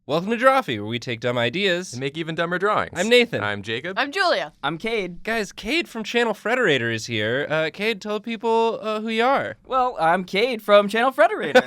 Welcome to Drawfee, where we take dumb ideas and make even dumber drawings. I'm Nathan. I'm Jacob. I'm Julia. I'm Cade. Guys, Cade from Channel Frederator is here. Cade, tell people who you are. Well, I'm Cade from Channel Frederator.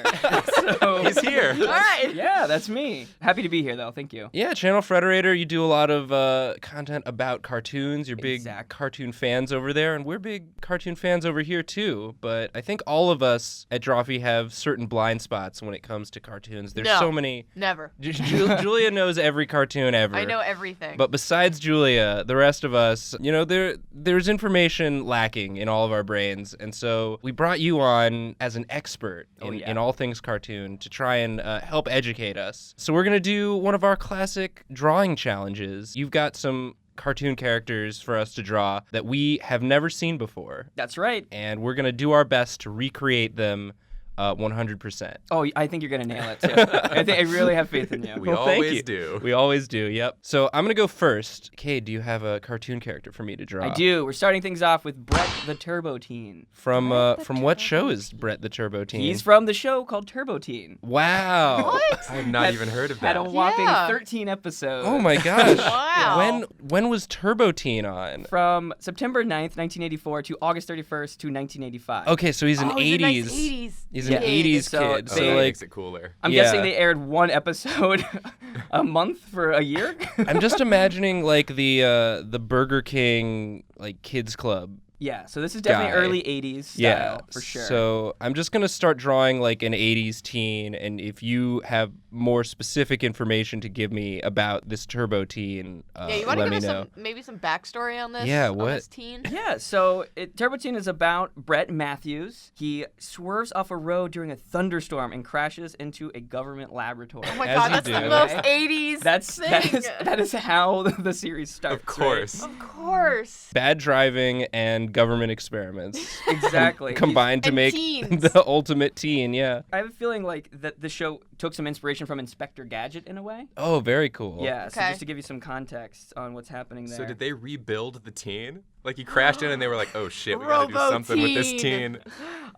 So, He's here. All right. yeah, that's me. Happy to be here, though. Thank you. Yeah, Channel Frederator, you do a lot of content about cartoons. You're big Exactly. cartoon fans over there, and we're big cartoon fans over here, too. But I think all of us at Drawfee have certain blind spots when it comes to cartoons. There's No. so many. Never. Julia knows every cartoon ever. I know everything. But besides Julia, the rest of us, there's information lacking in all of our brains. And so we brought you on as an expert in all things cartoon to try and help educate us. So we're going to do one of our classic drawing challenges. You've got some cartoon characters for us to draw that we have never seen before. That's right. And we're going to do our best to recreate them 100%. Oh, I think you're going to nail it, too. I really have faith in you. We Well, thank always you. do. We always do, yep. So I'm going to go first. Cade, do you have a cartoon character for me to draw? I do. We're starting things off with Brett the Turbo Teen. From what show is Brett the Turbo Teen? He's from the show called Turbo Teen. Wow. What? I have not even heard of Had that. a whopping Yeah. 13 episodes. Oh my gosh. Wow. When was Turbo Teen on? From September 9th, 1984 to August 31st to 1985. Okay, so he's an Oh, 80s. he's a nice 80s. He's Yeah. an 80s So kid. they- So that like makes it cooler. I'm Yeah. guessing they aired one episode a month for a year. I'm just imagining like the Burger King like kids club. Yeah, so this is definitely Guy. early 80s style, Yeah, for sure. So I'm just gonna start drawing like an 80s teen, and if you have more specific information to give me about this Turbo Teen, Yeah, you want to let give me us know. maybe some backstory on this? Yeah, on what? this teen? Yeah, so Turbo Teen is about Brett Matthews. He swerves off a road during a thunderstorm and crashes into a government laboratory. Oh my As god, you that's do. the most Okay. 80s That thing. is how the series starts. Of course. Of course. Bad driving and government experiments Right? Exactly. combined to And make teens. the ultimate teen. Yeah. I have a feeling like that the show took some inspiration from Inspector Gadget in a way. Oh, very cool. Yeah, so Okay. just to give you some context on what's happening there. So did they rebuild the teen? Like he crashed in and they were like, oh shit, we gotta do something with this Robo-teen. teen.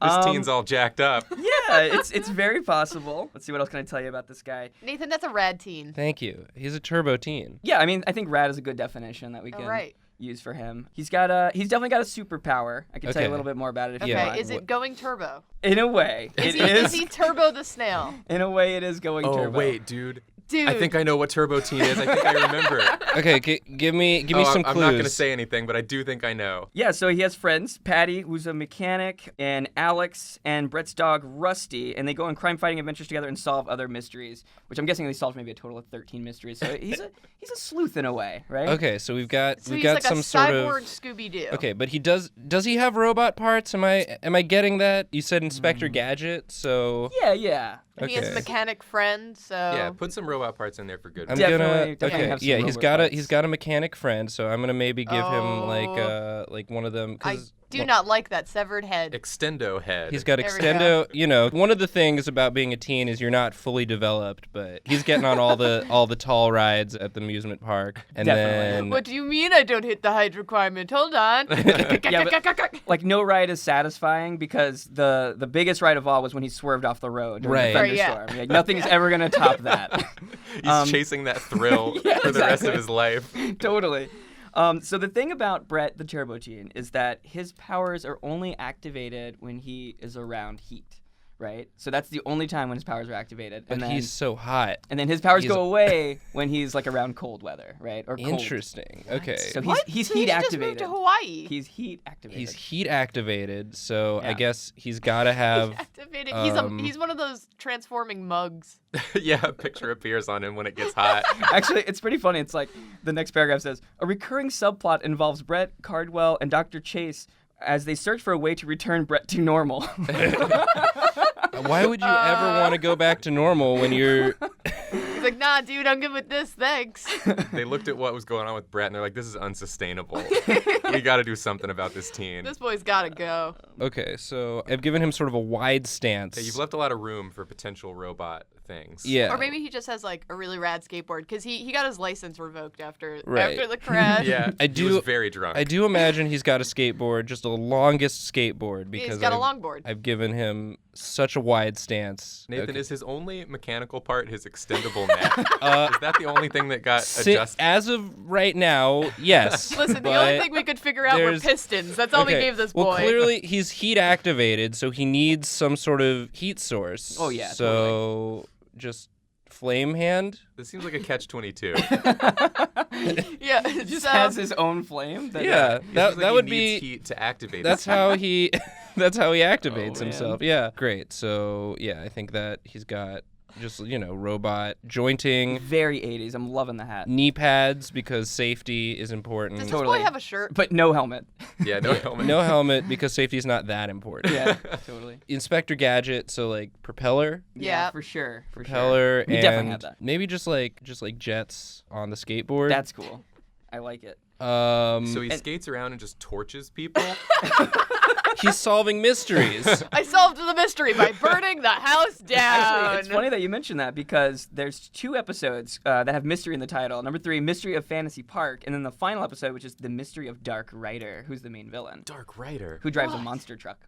This teen's all jacked up. Yeah, it's very possible. Let's see, what else can I tell you about this guy? Nathan, that's a rad teen. Thank you. He's a Turbo Teen. Yeah, I mean, I think rad is a good definition that we can All right. use for him. He's definitely got a superpower. I can tell you Okay. a little bit more about it if Okay, you Yeah. want. is it going turbo? In a way, Is it he, is. is he Turbo the Snail? In a way, it is going Oh turbo. wait, dude. Dude. I think I know what Turbo Teen is. I think I remember. Okay, give me some I'm clues. not gonna say anything, but I do think I know. Yeah, so he has friends, Patty, who's a mechanic, and Alex, and Brett's dog, Rusty, and they go on crime-fighting adventures together and solve other mysteries, which I'm guessing they solved maybe a total of 13 mysteries. So he's a sleuth in a way, right? Okay, so we've got So he's like some a sort cyborg of. Scooby-Doo. Okay, but he does he have robot parts? Am I getting that? You said Inspector Gadget, so Yeah. And he has a Okay. mechanic friend, so... Yeah, put some robot parts in there for good. I'm Definitely gonna have some yeah, robot he's parts. got a mechanic friend, so I'm gonna maybe give him Oh. like one of them. I 'Cause, do not like that severed head. Extendo head. He's got There we extendo. One of the things about being a teen is you're not fully developed, but he's getting on all the tall rides at the amusement park, and Definitely. then What do you mean I don't hit the height requirement? Hold on. Yeah, but, like, no ride is satisfying because the biggest ride of all was when he swerved off the road during Right. the Right, yeah. thunderstorm. Yeah, nothing's ever going to top that. He's chasing that thrill yeah, for the rest of exactly. his life. Totally. So the thing about Brett the Turbo Teen is that his powers are only activated when he is around heat, right? So that's the only time when his powers are activated. but And then, he's so hot. and then his powers he's- go away when he's like around cold weather, right? Or cold. Interesting. Okay. So What? he's So heat he just activated. moved to Hawaii. He's heat activated. He's heat activated, so I Yeah. guess he's got to have. Activated. um, He's one of those transforming mugs. Yeah, a picture appears on him when it gets hot. Actually, it's pretty funny. It's like the next paragraph says, a recurring subplot involves Brett, Cardwell, and Dr. Chase as they search for a way to return Brett to normal. Why would you ever want to go back to normal when you're? He's like, nah, dude, I'm good with this, thanks. They looked at what was going on with Brett and they're like, this is unsustainable. We got to do something about this teen. This boy's gotta go. Okay, so I've given him sort of a wide stance. Yeah, you've left a lot of room for potential robot things. Yeah. Or maybe he just has like a really rad skateboard because he got his license revoked after Right. the crash. Yeah, I he do- was very drunk. I do imagine he's got a skateboard, just the longest skateboard because He's got a I've longboard. I've given him such a wide stance. Nathan, Okay. is his only mechanical part his extendable neck? Is that the only thing that got adjusted? As of right now, yes. Listen, the but only thing we could figure out were there's- pistons. That's all we okay, gave this boy. Well, clearly he's heat activated, so he needs some sort of heat source. Oh, yeah, So just flame hand. This seems like a catch-22. Yeah, He just so, has his own flame. Yeah, It seems that like he would needs be. heat to activate. That's it. how he. That's how he activates man. himself. Yeah, great. So yeah, I think that he's got just robot jointing, Very 80s. I'm loving the hat. knee pads because safety is important. does this Totally. boy have a shirt? But no helmet. Yeah, no helmet. No helmet because safety is not that important. Yeah, totally. Inspector Gadget, so like propeller, Yeah. for sure. For propeller, sure. We and definitely have that. maybe just like jets on the skateboard. That's cool. I like it. So he skates around and just torches people. he's solving mysteries. I solved the mystery by burning the house down. Actually, it's funny that you mentioned that because there's 2 episodes that have mystery in the title. Number 3, Mystery of Fantasy Park, and then the final episode, which is The Mystery of Dark Rider, who's the main villain, Dark Rider. who drives a monster truck.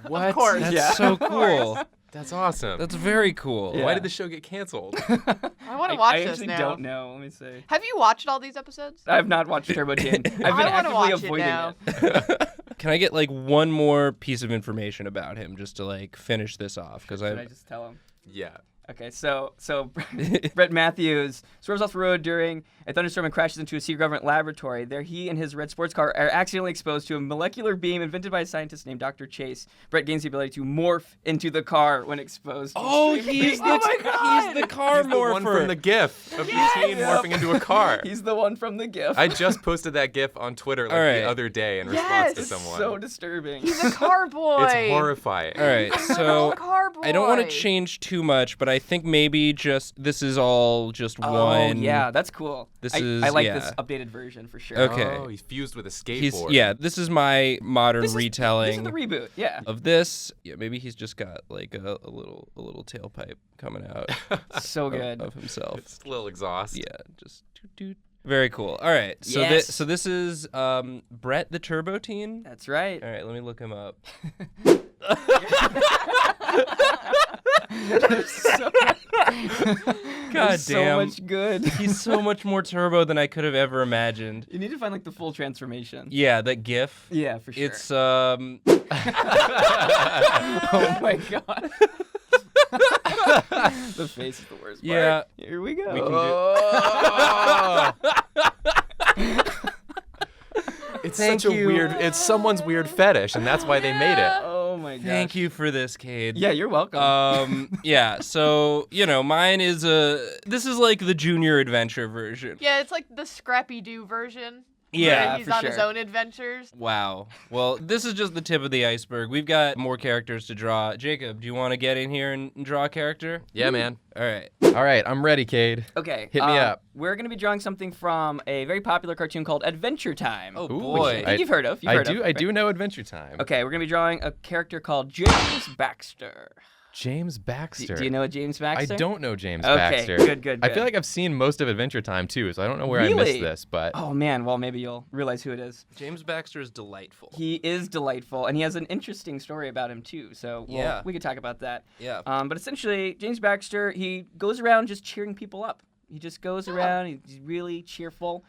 What? Of course. That's Yeah. so cool. That's awesome. That's very cool. Yeah. Why did the show get canceled? I want to watch I this actually now. don't know. Let me see. Have you watched all these episodes? I have not watched Turbo Teen. I've been I wanna actively watch it avoiding now. it. Can I get like one more piece of information about him just to like finish this off? Because Should I just tell him? Yeah. Okay, so Brett Matthews swerves off the road during a thunderstorm and crashes into a secret government laboratory. There, he and his red sports car are accidentally exposed to a molecular beam invented by a scientist named Dr. Chase. Brett gains the ability to morph into the car when exposed. To Oh, extreme he's heat. the car He's the one morpher. from the GIF of the teen morphing into a car. He's the one from the GIF. I just posted that GIF on Twitter like All right. the other day in response to Yes! someone. so disturbing. He's a car boy. It's horrifying. All right, so car boy. I don't want to change too much, but I think maybe just this is all just Oh, one. yeah, that's cool. This I is- like yeah. this updated version for sure. Okay. Oh, he's fused with a He's skateboard. this is my modern This is retelling the reboot, yeah. of this. Yeah, maybe he's just got like a little tailpipe coming out So good. of himself. It's a little exhaust. Yeah, just toot toot. Very cool. All right, so Yes. this is Brett the Turbo Teen. That's right. All right, let me look him up. God There's so damn. much good. He's so much more turbo than I could have ever imagined. You need to find like the full transformation. Yeah, that GIF. Yeah, for sure. It's Oh my god. The face is the worst part. Yeah. Here we go. We can do- Oh. It's Thank such a you. weird. It's someone's weird fetish, and that's why they made it. Oh my god. Thank you for this, Cade. Yeah, you're welcome. Yeah, so, mine is this is like the junior adventure version. Yeah, it's like the Scrappy Doo version. Yeah, where he's for on his sure. own adventures. Wow. Well, this is just the tip of the iceberg. We've got more characters to draw. Jacob, do you want to get in here and draw a character? Yeah, man. All right. All right, I'm ready, Cade. Okay. Hit me up. We're going to be drawing something from a very popular cartoon called Adventure Time. Oh, Ooh, boy. Which I think you've heard of. You've I heard do. of, I right? do know Adventure Time. Okay, we're going to be drawing a character called James Baxter. James Baxter. Do you know a James I Baxter? don't know James Okay, Baxter. good. I feel like I've seen most of Adventure Time too, so I don't know where I Really? missed this, but Oh man, well maybe you'll realize who it is. James Baxter is delightful. He is delightful, and he has an interesting story about him too. So Yeah. we could talk about that. Yeah. But essentially, James Baxter, he goes around just cheering people up. He just goes around. He's really cheerful.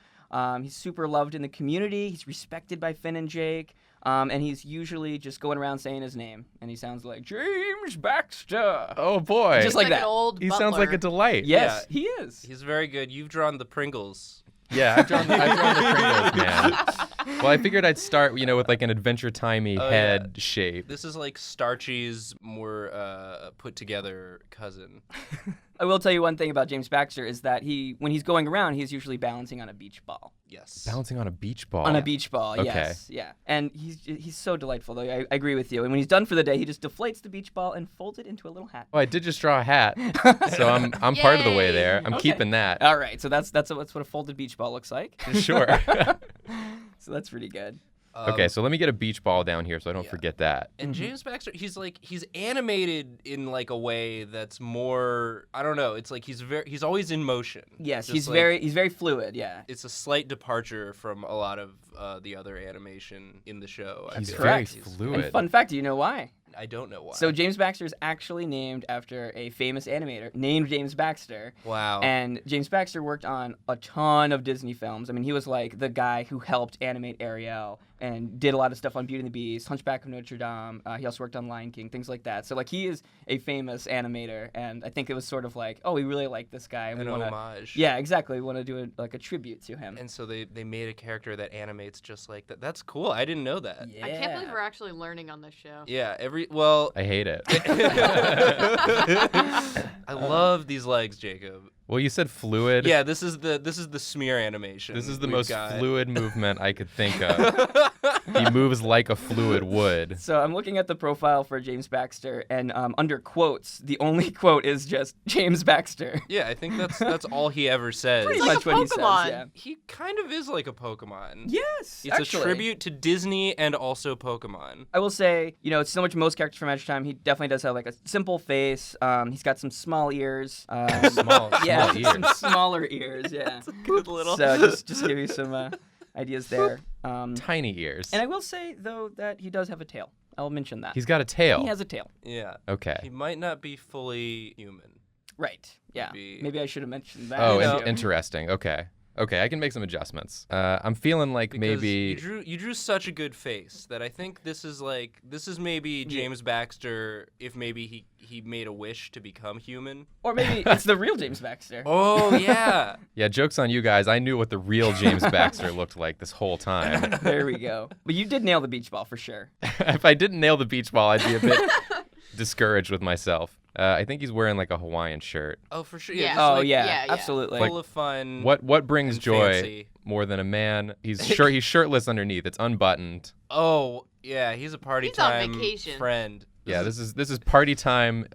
He's super loved in the community. He's respected by Finn and Jake. And he's usually just going around saying his name, and he sounds like James Baxter. oh boy, Just like Like that. an old he sounds like a butler. delight. Yes, he is. He's very good. You've drawn the Pringles. Yeah, I've drawn the Pringles, man. Well, I figured I'd start, with like an Adventure Timey Oh, head shape. This is like Starchy's more put together cousin. I will tell you one thing about James Baxter is that when he's going around, he's usually balancing on a beach ball. Yes. Bouncing on a beach ball. On a beach ball, Okay. yes, yeah. And he's so delightful, though. I agree with you. And when he's done for the day, he just deflates the beach ball and folds it into a little hat. Oh, I did just draw a hat, so I'm part of the way Yay. there. I'm Okay. keeping that. All right, so that's what a folded beach ball looks like. Sure. So that's pretty good. Okay, so let me get a beach ball down here so I don't yeah. forget that. And James Baxter, he's animated in like a way that's more, I don't know, it's like he's always in motion. Yes, Just he's like- very fluid. Yeah. It's a slight departure from a lot of the other animation in the show. I He's feel very like fluid. And fun fact, do you know why? I don't know why. So James Baxter is actually named after a famous animator named James Baxter. Wow. And James Baxter worked on a ton of Disney films. I mean, he was like the guy who helped animate Ariel and did a lot of stuff on Beauty and the Beast, Hunchback of Notre Dame. He also worked on Lion King, things like that. So like he is a famous animator, and I think it was sort of like, oh, we really like this guy. And An we wanna, homage. Yeah, exactly. We want to do like a tribute to him. And so they made a character that animates just like that. That's cool. I didn't know that. Yeah. I can't believe we're actually learning on this show. Yeah. I hate it. I love these legs, Jacob. Well, you said fluid. Yeah, this is the smear animation. This is the we've most got. fluid movement I could think of. He moves like a fluid would. So I'm looking at the profile for James Baxter, and under quotes, the only quote is just James Baxter. Yeah, I think that's all he ever says. Pretty He's like much a what he says. Pokemon. Yeah. He kind of is like a Pokemon. Yes, It's actually. a tribute to Disney and also Pokemon. I will say, it's similar to most characters from Edge Time. He definitely does have like a simple face. He's got some small ears. Small ears. Some smaller ears. Yeah. Good little. So just give you some ideas there. Tiny ears. And I will say though that he does have a tail. I'll mention that. He's got a tail. He has a tail. Yeah. Okay. He might not be fully human. Right. Yeah. Maybe I should have mentioned that. Oh, know. interesting. Okay, I can make some adjustments. I'm feeling like Because maybe you drew such a good face that I think this is maybe James Baxter if maybe he made a wish to become human. Or maybe it's the real James Baxter. Oh yeah. Yeah, joke's on you guys. I knew what the real James Baxter looked like this whole time. There we go. But you did nail the beach ball for sure. If I didn't nail the beach ball, I'd be a bit discouraged with myself. I think he's wearing like a Hawaiian shirt. Oh for sure. Yeah. just Oh like, yeah, yeah. absolutely. Full of fun. What brings and joy fancy. more than a man? He's shirtless underneath. It's unbuttoned. Oh yeah, he's a party He's on time vacation. friend. Yeah, this is party time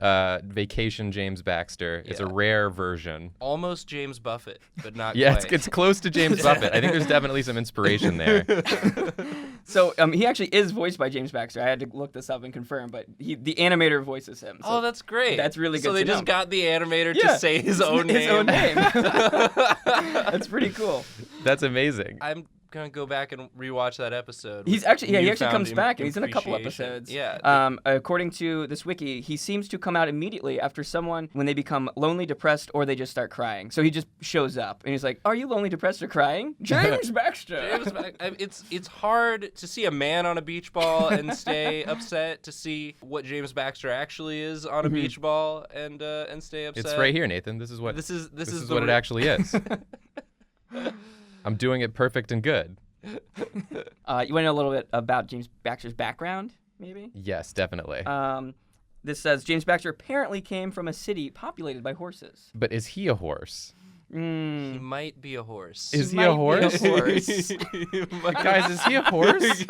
vacation James Baxter. It's a Yeah. rare version. Almost James Buffett, but not Yeah, quite. it's close to James Buffett. I think there's definitely some inspiration there. So he actually is voiced by James Baxter. I had to look this up and confirm, but the animator voices him. So Oh, that's great. That's really So good they to just know. got the animator Yeah, to say his own his name. own name. That's pretty cool. That's amazing. I'm gonna go back and rewatch that episode. He's with actually he actually newfound comes back and he's in a couple appreciation. episodes. Yeah. According to this wiki, he seems to come out immediately after someone when they become lonely, depressed, or they just start crying. So he just shows up and he's like, "Are you lonely, depressed, or crying?" James Baxter. It's hard to see a man on a beach ball and stay upset. To see what James Baxter actually is on a beach ball and stay upset. It's right here, Nathan. This is what This is what it actually is. I'm doing it perfect and good. You want to know a little bit about James Baxter's background, maybe? Yes, definitely. This says James Baxter apparently came from a city populated by horses. But is he a horse? He might be a horse. Is he might a be a horse? horse. Guys, is he a horse?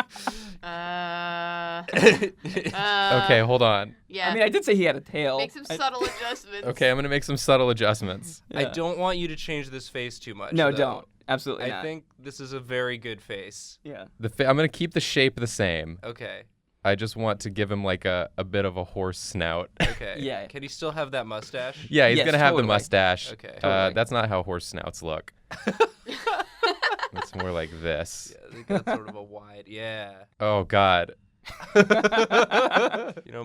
Okay, hold on. Yeah. I mean, I did say he had a tail. Make some subtle adjustments. Okay, I'm gonna make some subtle adjustments. I don't want you to change this face too much. No, though. don't. Absolutely I not. think this is a very good face. Yeah. I'm gonna keep the shape the same. Okay. I just want to give him like a bit of a horse snout. Okay. Yeah. Can he still have that mustache? Yeah, he's Yes, gonna have the totally. mustache. Okay. Totally. That's not how horse snouts look. It's more like this. Yeah, they got sort of a wide. Yeah. Oh God.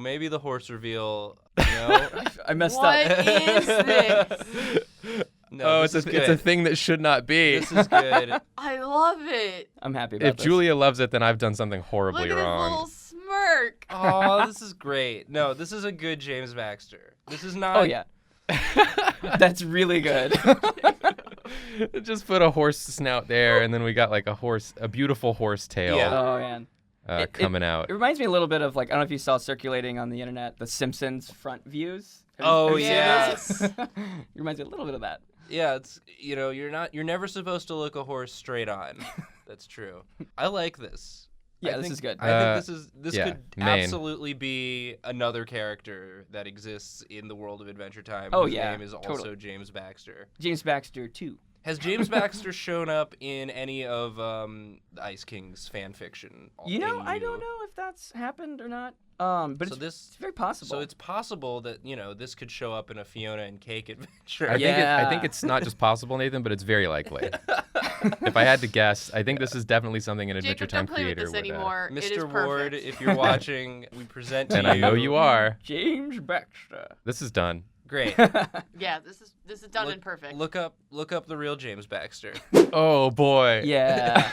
Maybe the horse reveal. I messed What up. is this? No, it's this a is good. it's a thing that should not be. This is good. I love it. I'm happy about If this. Julia loves it, then I've done something horribly Look at his wrong. little smirk. Oh, this is great. No, this is a good James Baxter. This is not. Oh yeah. That's really good. Just put a horse snout there, and then we got like a beautiful horse tail Yeah. Oh man. coming out. It reminds me a little bit of like, I don't know if you saw circulating on the internet the Simpsons front views. Oh, Have you seen yes. those? It reminds me a little bit of that. Yeah, it's you're never supposed to look a horse straight on. That's true. I like this. Yeah, I this think- is good. I think this yeah, could main. absolutely be another character that exists in the world of Adventure Time. Oh, whose yeah, name is also totally. James Baxter. James Baxter 2. Has James Baxter shown up in any of the Ice King's fan fiction? I don't know if that's happened or not. But So it's very possible. So it's possible that, this could show up in a Fiona and Cake adventure. I think it's not just possible, Nathan, but it's very likely. If I had to guess, I think this is definitely something an Adventure Jacob, Time don't play with creator this would. anymore. It is Mr. perfect. Ward, if you're watching, we present to you. And I know you are. James Baxter. This is done. Great. Yeah, this is done and perfect. Look up the real James Baxter. Oh boy. Yeah.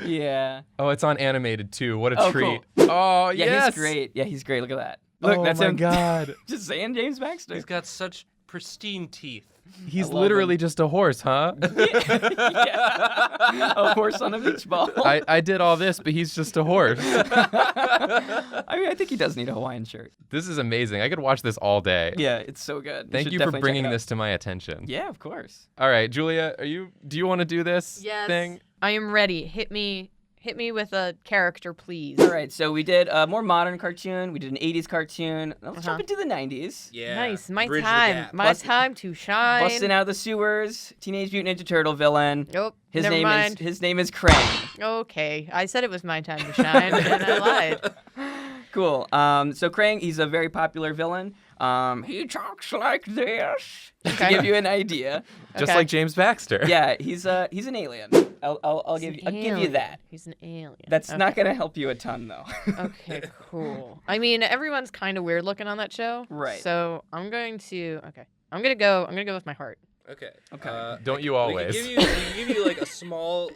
Yeah. Oh, it's on animated too. What a Oh, treat. cool. Oh Yeah, yes. he's great. Yeah, he's great. Look at that. Look, oh that's my him. God. Just saying James Baxter. He's got such pristine teeth. He's I love literally him. just a horse, huh? Yeah. A horse on a beach ball. I did all this, but he's just a horse. I mean, I think he does need a Hawaiian shirt. This is amazing. I could watch this all day. Yeah, it's so good. Thank should you for definitely check bringing it out. this to my attention. Yeah, of course. All right, Julia, do you want to do this Yes. thing? I am ready. Hit me with a character, please. All right, so we did a more modern cartoon. We did an 80s cartoon. Now let's jump into the 90s. Yeah. Nice. My Bridge the time. gap. My time to shine. Busting out of the sewers, Teenage Mutant Ninja Turtle villain. Nope. His never name mind. is Krang. Okay. I said it was my time to shine, and I lied. Cool. So Krang, he's a very popular villain. He talks like this. To Okay. give you an idea. Just Okay. like James Baxter. Yeah, he's an alien. I'll give you that. He's an alien. That's Okay. not gonna help you a ton though. Okay, cool. I mean, everyone's kind of weird looking on that show. Right. So I'm going to. Okay. I'm gonna go with my heart. Okay. Okay. Don't you We always? can give you like a small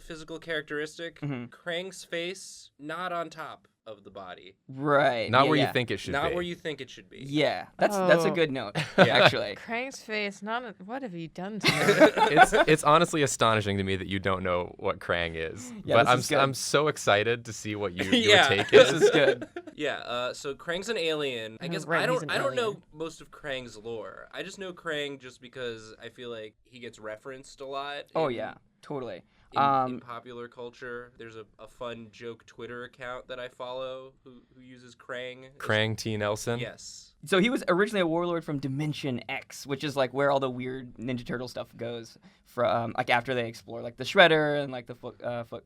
physical characteristic. Mhm. Krang's face not on top of the body. Right. Not yeah, where yeah. you think it should Not be. where you think it should be. Yeah, that's a Oh. good note. Yeah. Actually. Krang's face. What have you done to me? It's honestly astonishing to me that you don't know what Krang is. Yeah, but this is good. I'm so excited to see what your Yeah. take This is. is good. Yeah, so Krang's an alien. I Oh, guess right, I he's don't an know alien. most of Krang's lore. I just know Krang just because I feel like he gets referenced a lot. Oh in- yeah, totally. In popular culture, there's a fun joke Twitter account that I follow who uses Krang. Krang T. Nelson. Yes. So he was originally a warlord from Dimension X, which is like where all the weird Ninja Turtle stuff goes. From like after they explore like the Shredder and like the Foot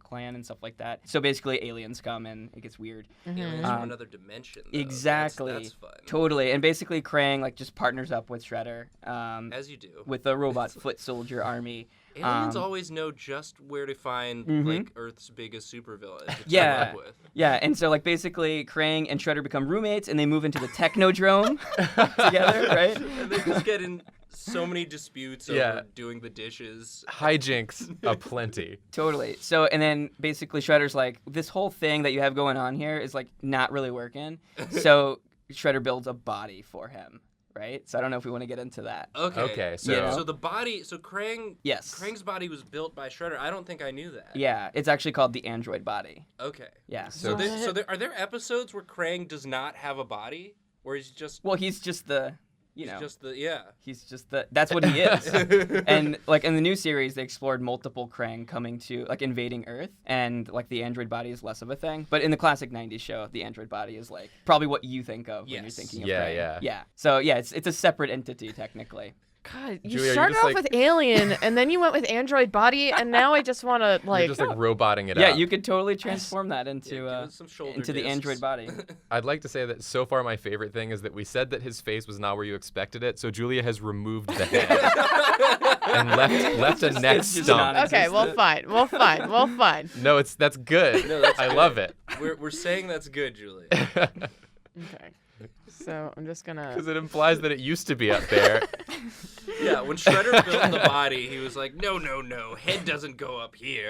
Clan and stuff like that. So basically, aliens come and it gets weird. Aliens from another dimension. Though. Exactly. That's fun. Totally. And basically, Krang like just partners up with Shredder. As you do. With the robot foot soldier army. Aliens always know just where to find like Earth's biggest supervillain to team Yeah. up with. Yeah, and so like basically Krang and Shredder become roommates and they move into the Technodrome together, right? And they just get in so many disputes Yeah. over doing the dishes. Hijinks aplenty. Totally. So and then basically Shredder's like, this whole thing that you have going on here is like not really working. So Shredder builds a body for him, right? So I don't know if we want to get into that. Okay. so- Yeah. So the body. So Krang. Yes. Krang's body was built by Shredder. I don't think I knew that. Yeah, it's actually called the android body. Okay. Yeah. So What? there are there episodes where Krang does not have a body, or he's just Well, he's just the, he's just that's what he is. And like in the new series, they explored multiple Krang coming to like invading Earth, and like the android body is less of a thing. But in the classic '90s show, the android body is like probably what you think of when you're Yes. thinking of Yeah, Krang. yeah. So yeah, it's a separate entity technically. God, you Julia, you're started just, off like- with alien, and then you went with android body, and now I just want to You're like. just like roboting it Yeah, up. you could totally transform that into give it some shoulder into the discs. android body. I'd like to say that so far my favorite thing is that we said that his face was not where you expected it, so Julia has removed the head and left a neck it's just stump. not- Okay, well, fine. Well, fine. No, that's good. No, that's I good. love it. we're saying that's good, Julie. Okay. So I'm just gonna. Because it implies that it used to be up there. Yeah, when Shredder built the body, he was like, no, head doesn't go up here.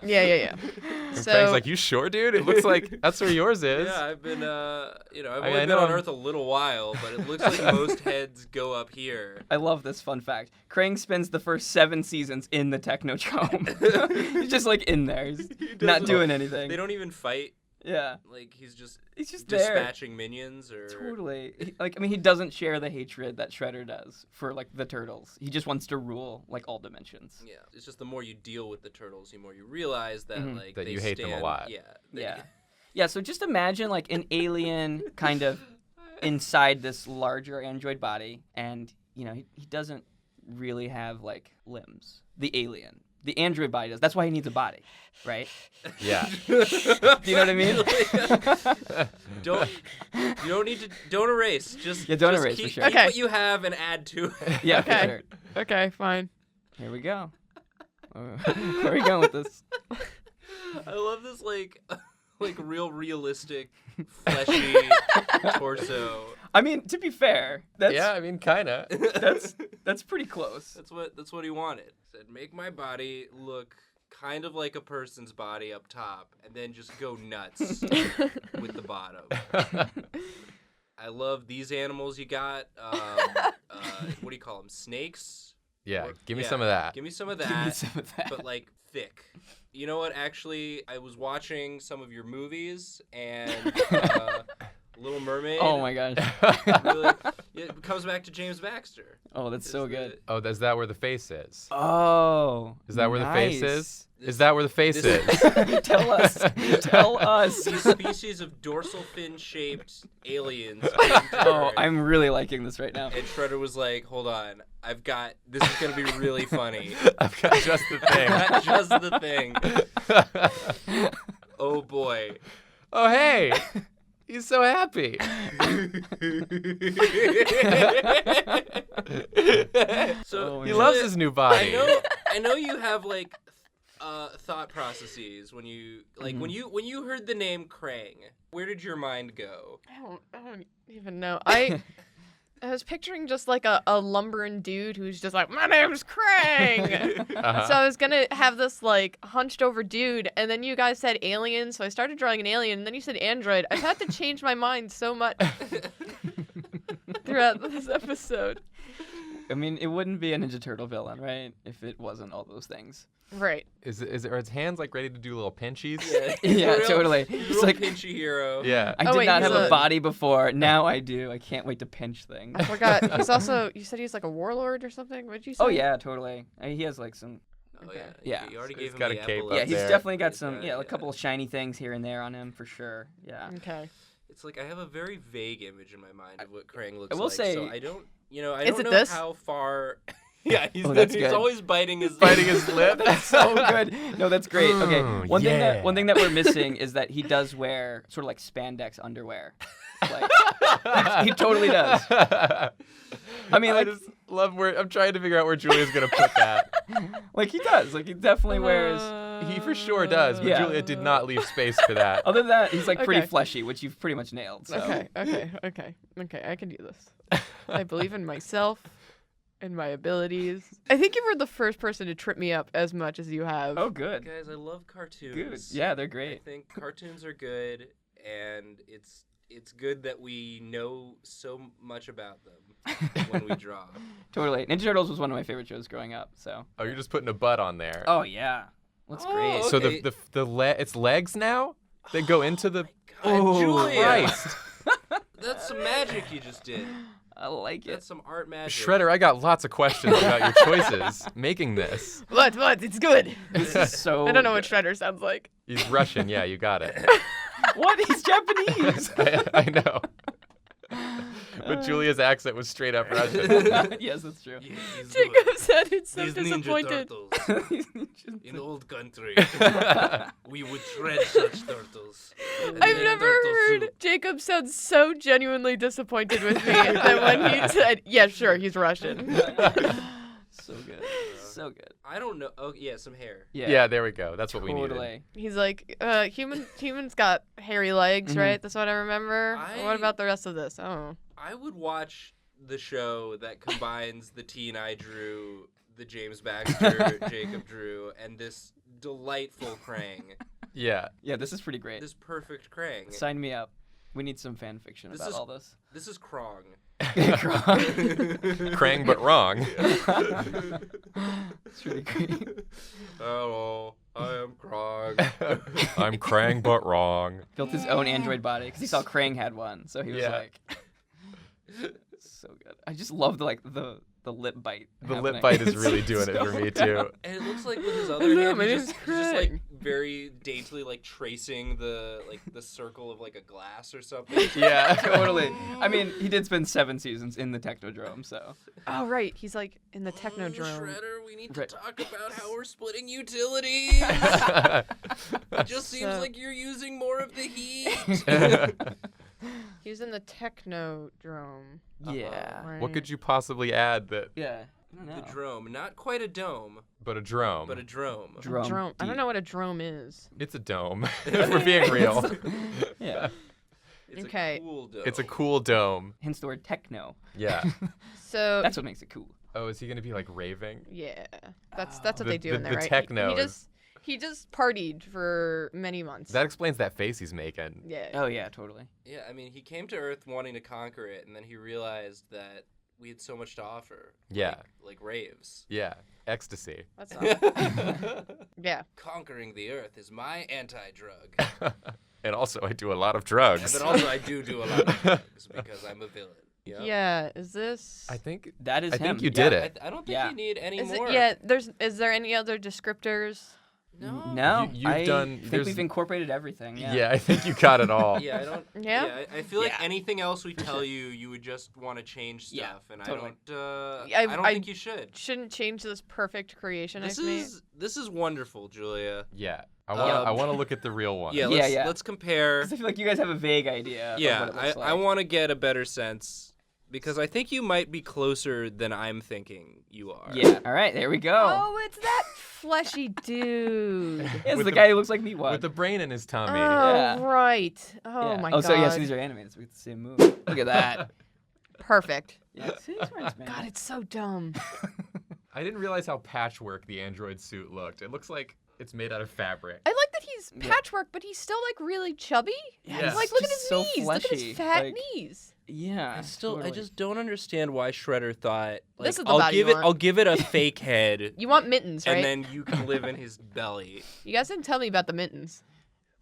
Yeah. And So Frank's like, you sure, dude? It looks like that's where yours is. Yeah, I've been, I've I only been know on I'm- Earth a little while, but it looks like most heads go up here. I love this fun fact. Krang spends the first 7 seasons in the Technodrome. He's just like in there. He's not doesn't- doing anything. They don't even fight. Yeah. Like he's just there. dispatching minions or Totally. He doesn't share the hatred that Shredder does for like the turtles. He just wants to rule like all dimensions. Yeah, it's just the more you deal with the turtles, the more you realize that like That they you hate them a stand- lot. Yeah. they- Yeah. Yeah, so just imagine like an alien kind of inside this larger android body, and he doesn't really have like limbs. The alien the android body does. That's why he needs a body, right? Yeah. Do you know what I mean? Don't erase. Just don't just erase, keep, for sure. keep Okay. what you have and add to it. Yeah, for Okay. sure. Okay, fine. Here we go. Where are we going with this? I love this like realistic, fleshy torso. I mean, to be fair, that's Yeah, I mean, kinda. that's pretty close. That's what he wanted. Said make my body look kind of like a person's body up top, and then just go nuts with the bottom. I love these animals you got. What do you call them? Snakes? Yeah, Or- give me yeah, some of that. Give me some of that. Give me some of that. But like thick. You know what? Actually, I was watching some of your movies and Little Mermaid. Oh my gosh. Really, it comes back to James Baxter. Oh, that's so good. Oh, is that where the face is? Oh. Is that where the face nice. is? Is that where the face this- is? Tell us. Tell us. These species of dorsal fin-shaped aliens. Oh, I'm really liking this right now. And Shredder was like, "Hold on, this is gonna be really funny. I've got just the thing. Not just the thing." Oh boy. Oh, hey. He's so happy. So He loves his new body. I know you have like thought processes when you when you heard the name Krang. Where did your mind go? I don't even know. I was picturing just like a lumbering dude who's just like, my name's Krang. Uh-huh. So I was gonna have this like hunched over dude, and then you guys said alien, so I started drawing an alien, and then you said android. I've had to change my mind so much throughout this episode. I mean, it wouldn't be a Ninja Turtle villain, right? If it wasn't all those things. Right. Are his hands like ready to do little pinchies? Yeah, Real- totally. Real It's like, pinchy hero. Yeah. I Oh, did wait, not he's have a a- body before. Now I do. I can't wait to pinch things. I forgot. He's also. You said he's like a warlord or something. What did you say? Oh yeah, totally. He has like some. Oh yeah. Yeah. You already So gave he's him got the a cape epilepsy. Yeah, he's there. definitely got He's some. got- Yeah, a couple of shiny things here and there on him for sure. Yeah. Okay. It's like I have a very vague image in my mind of what Krang looks I will like. say- So I don't, I Is don't it know this? how far. Yeah, he's that's good. always biting his lip. That's so good. No, that's great. Okay, Mm, one yeah. thing that we're missing is that he does wear sort of like spandex underwear. Like, he totally does. I mean, like, just love where I'm trying to figure out where Julia's gonna put that. like he does. Like he definitely wears. He for sure does, but Yeah. Julia did not leave space for that. Other than that, he's like pretty Okay. fleshy, which you've pretty much nailed. So. Okay. I can do this. I believe in myself and my abilities. I think you were the first person to trip me up as much as you have. Oh, good. Guys, I love cartoons. Good. Yeah, they're I great. think cartoons are good, and it's good that we know so much about them when we draw. Totally. Ninja Turtles was one of my favorite shows growing up. So. Oh, you're just putting a butt on there. Oh yeah. That's Oh, great. So okay. it's legs now? They go into the God, Julia, Christ. that's some magic you just did. I like it. That's some art magic. Shredder, I got lots of questions about your choices making this. What? It's good. This is so. I don't know what good. Shredder sounds like. He's Russian, yeah, you got it. What? He's Japanese. I know. But Julia's accent was straight up Russian. Yes, that's true. Yeah, he's Jacob good. said it's so These disappointed. Ninja Turtles in old country. We would shred such turtles. And I've make never turtle heard soup. Jacob sound so genuinely disappointed with me than when he said, "Yeah, sure, he's Russian." So good. So good. I don't know. Oh yeah, some hair. Yeah, there we go. That's what we needed. Totally. He's like, humans got hairy legs, right? That's what I remember. What about the rest of this? Oh. I would watch the show that combines the teen I drew, the James Baxter, Jacob drew, and this delightful Krang. Yeah. Yeah, this is pretty great. This perfect Krang. Sign me up. We need some fan fiction This about is- all this. This is Krang. Krang but wrong. It's really great. Hello, I am Krang. I'm Krang but wrong. Built his own android body because he saw Krang had one, so he was Yeah. like, so good. I just love the lip bite. The happening. lip bite is really It's doing it for me too. And it looks like with his other Hello, hand, my he's name's just like Krang. very daintily like tracing the circle of like a glass or something. Yeah. Totally. I mean, he did spend 7 seasons in the Technodrome, so. Oh right, he's like in the Technodrome. Shredder, we need to Right. talk about how we're splitting utilities. It just seems So- like you're using more of the heat. He's in the Technodrome. Yeah. Right. What could you possibly add that? Yeah. I don't The know. drome, not quite a dome, But a drone. but a drome. Drone. I don't know what a drome is. It's a dome. If we're being real. Yeah. It's Okay. a cool dome. It's a cool dome. Hence the word techno. Yeah. So That's what makes it cool. Oh, is he gonna be like raving? yeah, that's what The- they do the- in there, the right? techno He is- he just partied for many months. That explains that face he's making. yeah. Oh yeah, totally. Yeah, I mean, he came to Earth wanting to conquer it, and then he realized that we had so much to offer. Yeah. Like raves. Yeah. Ecstasy. That's all. Yeah. Conquering the Earth is my anti-drug. And also, I do a lot of And drugs. then also I do a lot of drugs because I'm a villain. Yep. Yeah. Is this? I think That is I him. think you did it. I don't think Yeah. you need any Is more. it? Yeah. Is there any other descriptors? No. No, You've I done- think there's- we've incorporated everything. Yeah. Yeah, I think you got it all. Yeah, I don't. Yeah? I feel like Yeah. anything else we tell you, you would just want to change stuff, Yeah, and totally. I don't I think you should. Shouldn't change this perfect creation This I've made. is wonderful, Julia. Yeah. I Um, want to look at the real one. Yeah, Yeah, let's, yeah. let's compare. 'Cause I feel like you guys have a vague idea. Yeah, Of what it looks I like. want to get a better sense because I think you might be closer than I'm thinking you are. Yeah. All right. There we go. Oh, it's that fleshy dude. It's With the the- guy who looks like Meatwad. With the brain in his tummy. Oh, Yeah. right. Oh Yeah. my Oh, god. so yeah, so these are animated. So we get the same move. Look at that. Perfect. Yeah. See, it's right, man. God, it's so dumb. I didn't realize how patchwork the android suit looked. It looks like it's made out of fabric. I like that he's Yeah. patchwork, but he's still like really chubby. Yeah. it's Like, look at just his so knees. Look at his fleshy, fat like- knees. Yeah. I totally. just don't understand why Shredder thought like, This is the body you want. I'll give it a fake head You want mittens, right? and then you can live in his belly. You guys didn't tell me about the mittens.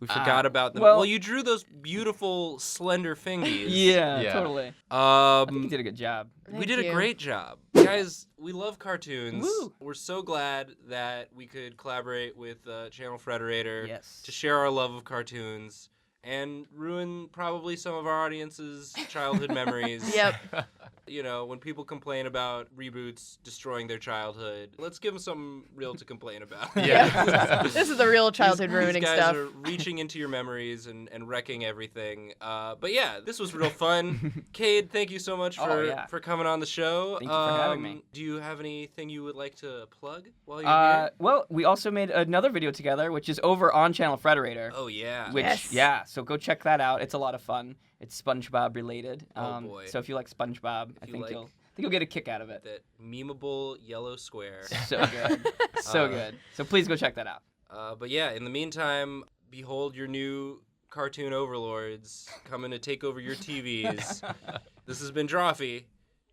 We forgot about them. well- Well, you drew those beautiful slender fingies. Yeah, Yeah. totally. I think you Um did a good job. we Thank did a you. great job. Guys, we love cartoons. Woo. We're so glad that we could collaborate with Channel Frederator Yes. to share our love of cartoons and ruin probably some of our audience's childhood memories. Yep. You know, when people complain about reboots destroying their childhood, let's give them something real to complain about. Yeah. This is the real childhood ruining These guys stuff. are reaching into your memories and wrecking everything. But yeah, this was real fun. Cade, thank you so much Oh, for, yeah. for coming on the show. Thank you for having me. Do you have anything you would like to plug while you're here? Well, we also made another video together, which is over on Channel Frederator. Oh, yeah. Which, Yes. yeah, so go check that out. It's a lot of fun. It's SpongeBob related. Oh, boy. So if you like SpongeBob, I you think like- you'll get a kick out of it. That memeable yellow square. So good, so good. So please go check that out. But yeah, in the meantime, behold your new cartoon overlords coming to take over your TVs. This has been Drawfee,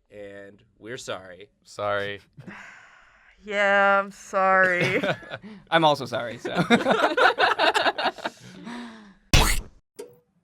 and we're sorry. Sorry. Yeah, I'm sorry. I'm also sorry. So.